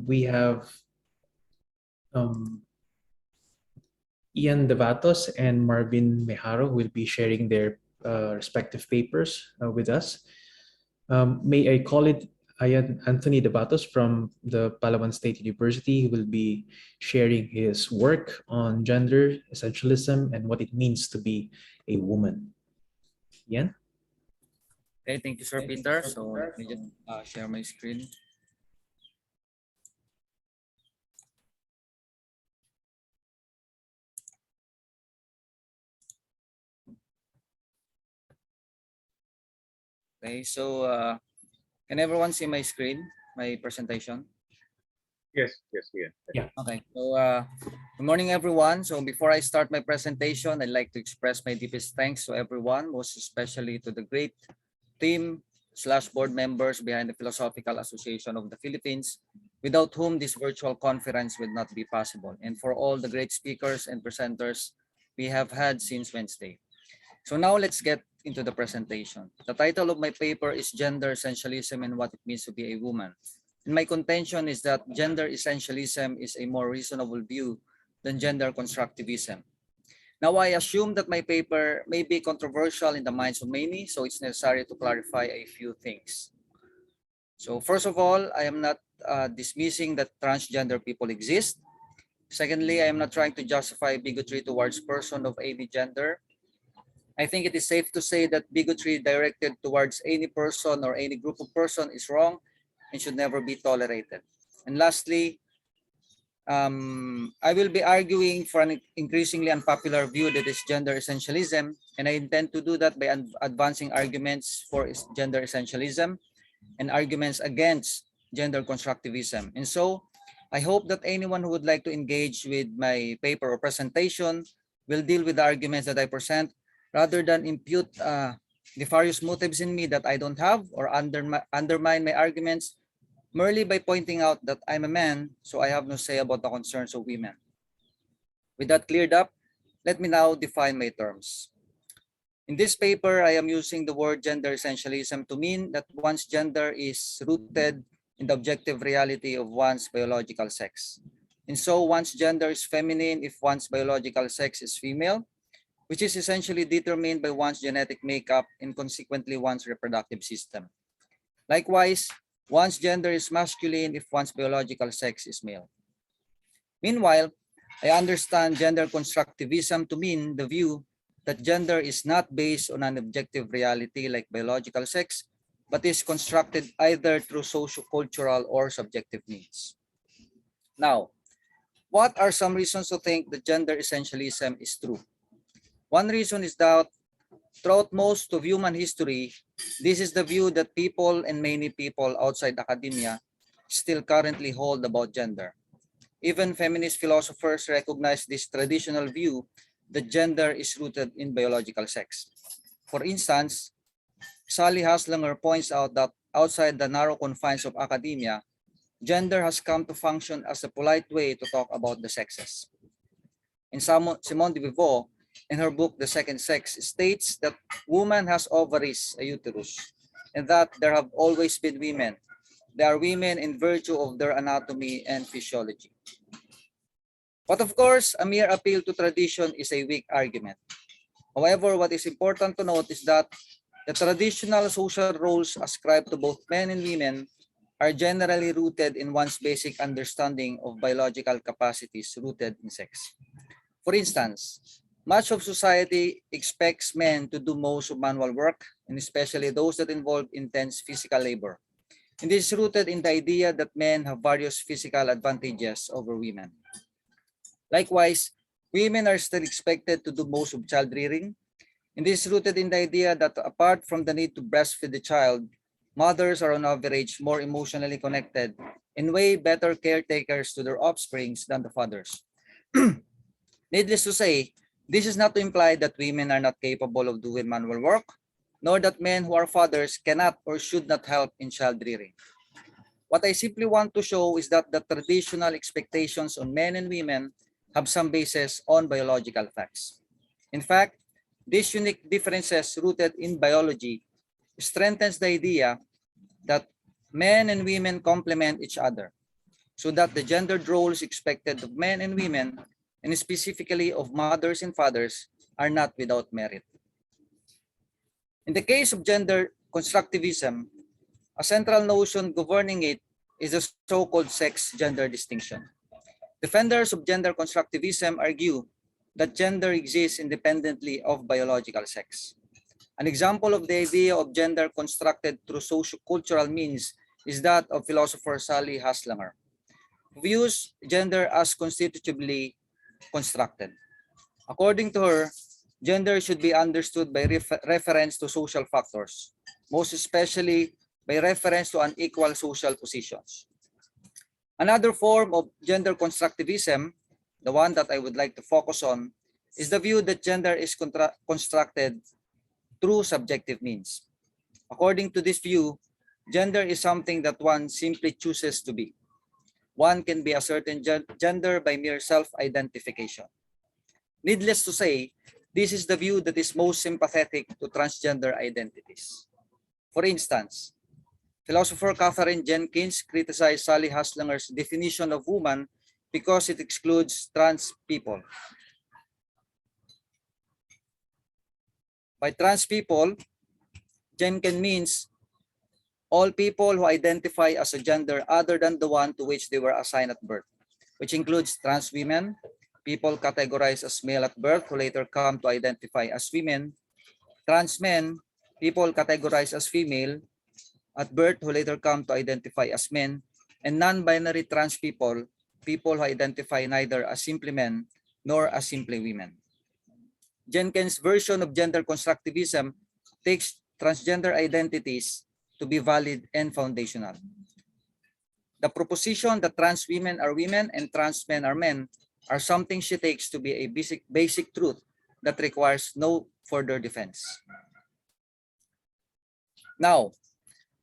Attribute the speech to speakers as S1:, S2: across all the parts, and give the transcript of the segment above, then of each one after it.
S1: We have Ian Davatos and Marvin Mejaro will be sharing their respective papers with us. May I call it Anthony Davatos from the Palawan State University. He will be sharing his work on gender essentialism and what it means to be a woman. Ian?
S2: Okay, thank you, Sir Peter. So let me just share my screen. Okay, so can everyone see my screen, my presentation?
S3: Yes, yeah.
S2: Yeah. Okay. So good morning, everyone. So before I start my presentation, I'd like to express my deepest thanks to everyone, most especially to the great team / board members behind the Philosophical Association of the Philippines, without whom this virtual conference would not be possible, and for all the great speakers and presenters we have had since Wednesday. So now let's get into the presentation. The title of my paper is Gender Essentialism and What It Means to Be a Woman. And my contention is that gender essentialism is a more reasonable view than gender constructivism. Now, I assume that my paper may be controversial in the minds of many, so it's necessary to clarify a few things. So first of all, I am not dismissing that transgender people exist. Secondly, I am not trying to justify bigotry towards person of any gender. I think it is safe to say that bigotry directed towards any person or any group of person is wrong and should never be tolerated. And lastly, I will be arguing for an increasingly unpopular view that is gender essentialism, and I intend to do that by advancing arguments for gender essentialism and arguments against gender constructivism. And so, I hope that anyone who would like to engage with my paper or presentation will deal with the arguments that I present rather than impute nefarious motives in me that I don't have or undermine my arguments merely by pointing out that I'm a man, so I have no say about the concerns of women. With that cleared up, let me now define my terms. In this paper, I am using the word gender essentialism to mean that one's gender is rooted in the objective reality of one's biological sex. And so one's gender is feminine if one's biological sex is female, which is essentially determined by one's genetic makeup and consequently one's reproductive system. Likewise, one's gender is masculine if one's biological sex is male. Meanwhile, I understand gender constructivism to mean the view that gender is not based on an objective reality like biological sex, but is constructed either through socio-cultural or subjective needs. Now, what are some reasons to think that gender essentialism is true? One reason is that throughout most of human history, this is the view that people and many people outside academia still currently hold about gender. Even feminist philosophers recognize this traditional view that gender is rooted in biological sex. For instance, Sally Haslanger points out that outside the narrow confines of academia, gender has come to function as a polite way to talk about the sexes. And Simone de Beauvoir, in her book, The Second Sex, states that woman has ovaries, a uterus, and that there have always been women. They are women in virtue of their anatomy and physiology. But of course, a mere appeal to tradition is a weak argument. However, what is important to note is that the traditional social roles ascribed to both men and women are generally rooted in one's basic understanding of biological capacities rooted in sex. For instance, much of society expects men to do most of manual work, and especially those that involve intense physical labor. And this is rooted in the idea that men have various physical advantages over women. Likewise, women are still expected to do most of child rearing, and this is rooted in the idea that apart from the need to breastfeed the child, mothers are on average more emotionally connected and way better caretakers to their offsprings than the fathers. Needless to say, this is not to imply that women are not capable of doing manual work, nor that men who are fathers cannot or should not help in child rearing. What I simply want to show is that the traditional expectations on men and women have some basis on biological facts. In fact, these unique differences rooted in biology strengthens the idea that men and women complement each other. so that the gendered roles expected of men and women, and specifically of mothers and fathers, are not without merit. In the case of gender constructivism, a central notion governing it is the so-called sex-gender distinction. Defenders of gender constructivism argue that gender exists independently of biological sex. An example of the idea of gender constructed through socio-cultural means is that of philosopher Sally Haslanger, who views gender as constitutively constructed. According to her, gender should be understood by reference to social factors, most especially by reference to unequal social positions. Another form of gender constructivism, the one that I would like to focus on, is the view that gender is constructed through subjective means. According to this view, gender is something that one simply chooses to be. One can be a certain gender by mere self-identification. Needless to say, this is the view that is most sympathetic to transgender identities. For instance, philosopher Catherine Jenkins criticized Sally Haslanger's definition of woman because it excludes trans people. By trans people, Jenkins means all people who identify as a gender other than the one to which they were assigned at birth, which includes trans women, people categorized as male at birth who later come to identify as women, trans men, people categorized as female at birth who later come to identify as men, and non-binary trans people, people who identify neither as simply men nor as simply women. Jenkins' version of gender constructivism takes transgender identities to be valid and foundational. The proposition that trans women are women and trans men are men are something she takes to be a basic truth that requires no further defense. Now,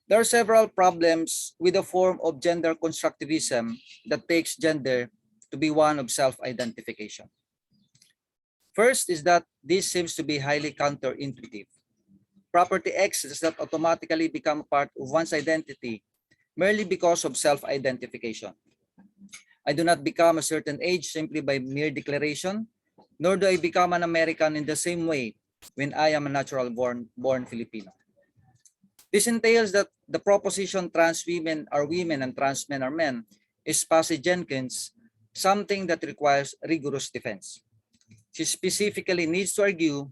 S2: there are several problems with the form of gender constructivism that takes gender to be one of self-identification. First is that this seems to be highly counterintuitive. Property X does not automatically become part of one's identity merely because of self-identification. I do not become a certain age simply by mere declaration, nor do I become an American in the same way when I am a natural born Filipino. This entails that the proposition trans women are women and trans men are men is passé Jenkins, something that requires rigorous defense. She specifically needs to argue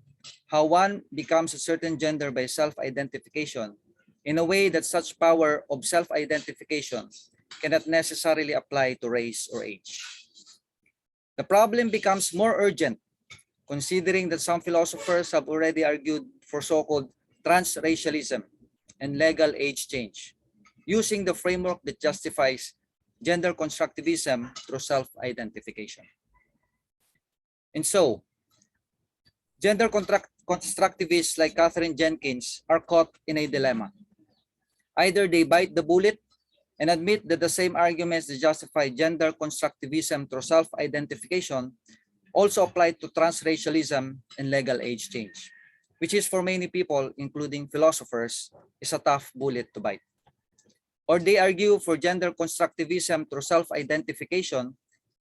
S2: how one becomes a certain gender by self-identification in a way that such power of self-identification cannot necessarily apply to race or age. The problem becomes more urgent considering that some philosophers have already argued for so-called transracialism and legal age change, using the framework that justifies gender constructivism through self-identification. And so, gender constructivists like Catherine Jenkins are caught in a dilemma. Either they bite the bullet and admit that the same arguments that justify gender constructivism through self-identification also apply to transracialism and legal age change, which is for many people, including philosophers, is a tough bullet to bite. Or they argue for gender constructivism through self-identification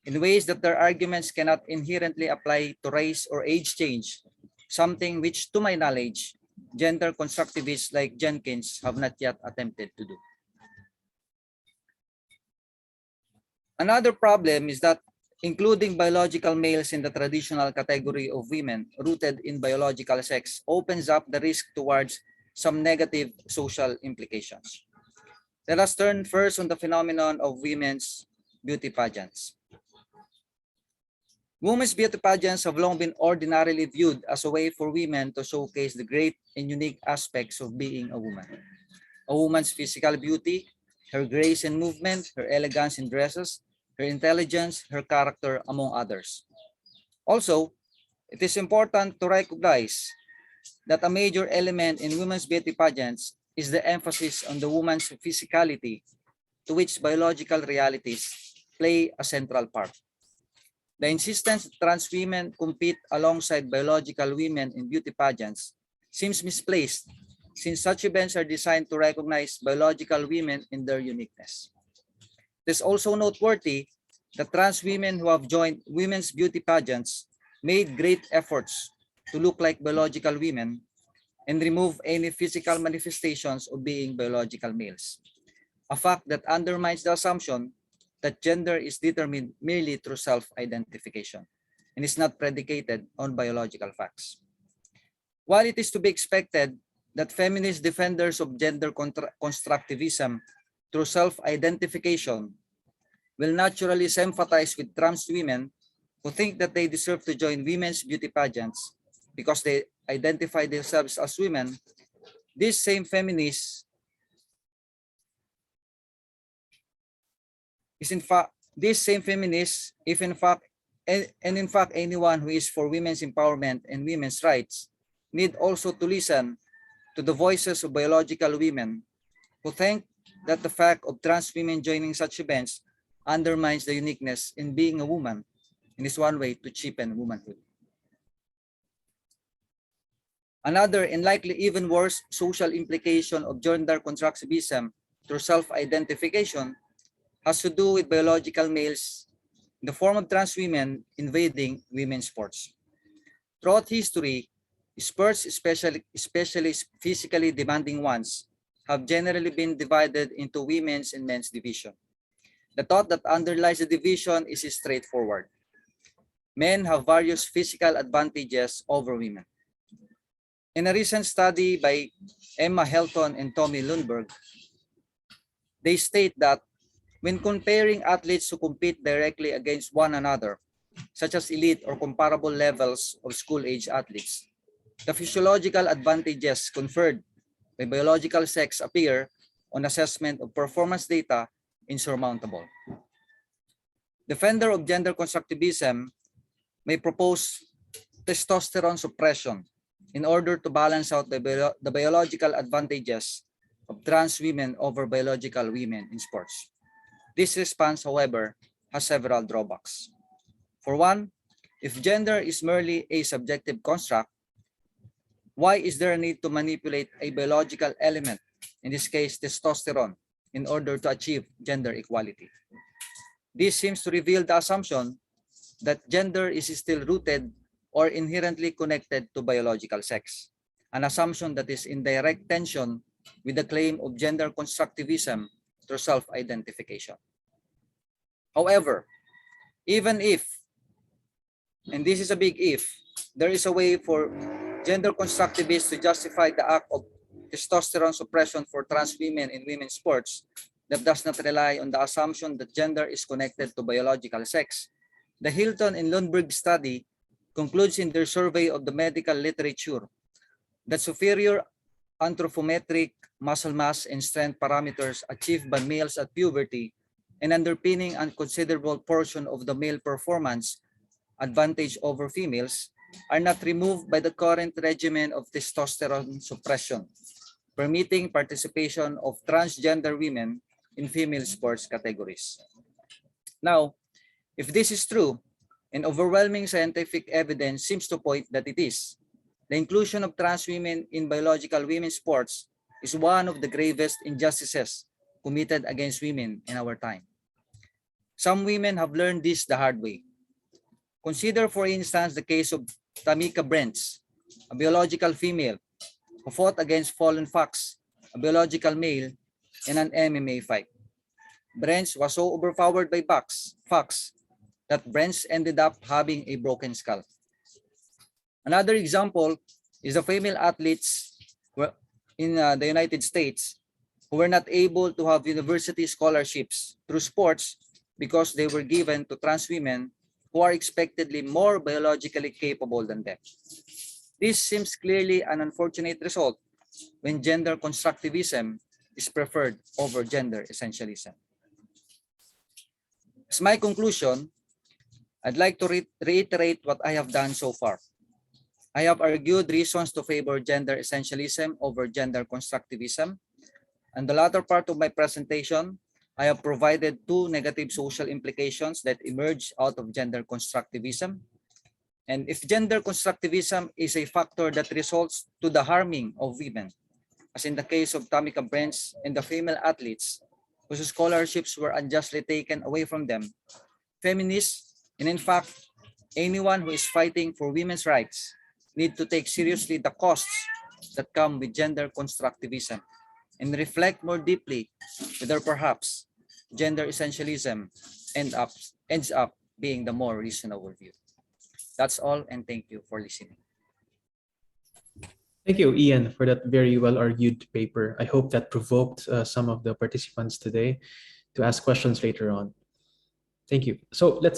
S2: in ways that their arguments cannot inherently apply to race or age change, something which, to my knowledge, gender constructivists like Jenkins have not yet attempted to do. Another problem is that including biological males in the traditional category of women rooted in biological sex opens up the risk towards some negative social implications. Let us turn first on the phenomenon of women's beauty pageants. Women's beauty pageants have long been ordinarily viewed as a way for women to showcase the great and unique aspects of being a woman. A woman's physical beauty, her grace and movement, her elegance in dresses, her intelligence, her character, among others. Also, it is important to recognize that a major element in women's beauty pageants is the emphasis on the woman's physicality, to which biological realities play a central part. The insistence that trans women compete alongside biological women in beauty pageants seems misplaced, since such events are designed to recognize biological women in their uniqueness. It is also noteworthy that trans women who have joined women's beauty pageants made great efforts to look like biological women and remove any physical manifestations of being biological males, a fact that undermines the assumption that gender is determined merely through self-identification and is not predicated on biological facts. While it is to be expected that feminist defenders of gender constructivism through self-identification will naturally sympathize with trans women who think that they deserve to join women's beauty pageants because they identify themselves as women, these same feminists is in fact these same feminists, if in fact and in fact anyone who is for women's empowerment and women's rights, need also to listen to the voices of biological women who think that the fact of trans women joining such events undermines the uniqueness in being a woman and is one way to cheapen womanhood. Another and likely even worse social implication of gender constructivism through self-identification has to do with biological males in the form of trans women invading women's sports. Throughout history, sports, especially physically demanding ones, have generally been divided into women's and men's division. The thought that underlies the division is straightforward. Men have various physical advantages over women. In a recent study by Emma Helton and Tommy Lundberg, they state that when comparing athletes who compete directly against one another, such as elite or comparable levels of school-age athletes, the physiological advantages conferred by biological sex appear on assessment of performance data insurmountable. Defender of gender constructivism may propose testosterone suppression in order to balance out the biological advantages of trans women over biological women in sports. This response, however, has several drawbacks. For one, if gender is merely a subjective construct, why is there a need to manipulate a biological element, in this case testosterone, in order to achieve gender equality? This seems to reveal the assumption that gender is still rooted or inherently connected to biological sex, an assumption that is in direct tension with the claim of gender constructivism through self-identification. However, even if, and this is a big if, there is a way for gender constructivists to justify the act of testosterone suppression for trans women in women's sports that does not rely on the assumption that gender is connected to biological sex, the Hilton and Lundberg study concludes in their survey of the medical literature that superior anthropometric muscle mass and strength parameters achieved by males at puberty and underpinning a considerable portion of the male performance advantage over females are not removed by the current regimen of testosterone suppression, permitting participation of transgender women in female sports categories. Now, if this is true, and overwhelming scientific evidence seems to point that it is, the inclusion of trans women in biological women's sports is one of the gravest injustices committed against women in our time. Some women have learned this the hard way. Consider, for instance, the case of Tamika Brents, a biological female who fought against Fallen Fox, a biological male, in an MMA fight. Brents was so overpowered by Fox that Brents ended up having a broken skull. Another example is the female athletes in the United States who were not able to have university scholarships through sports because they were given to trans women who are expectedly more biologically capable than them. This seems clearly an unfortunate result when gender constructivism is preferred over gender essentialism. As my conclusion, I'd like to reiterate what I have done so far. I have argued reasons to favor gender essentialism over gender constructivism. And the latter part of my presentation, I have provided two negative social implications that emerge out of gender constructivism. And if gender constructivism is a factor that results to the harming of women, as in the case of Tamika Brents and the female athletes whose scholarships were unjustly taken away from them, feminists, and in fact, anyone who is fighting for women's rights need to take seriously the costs that come with gender constructivism and reflect more deeply whether perhaps gender essentialism ends up being the more reasonable view. That's all, and thank you for listening.
S1: Thank you, Ian, for that very well-argued paper. I hope that provoked some of the participants today to ask questions later on. Thank you. So let's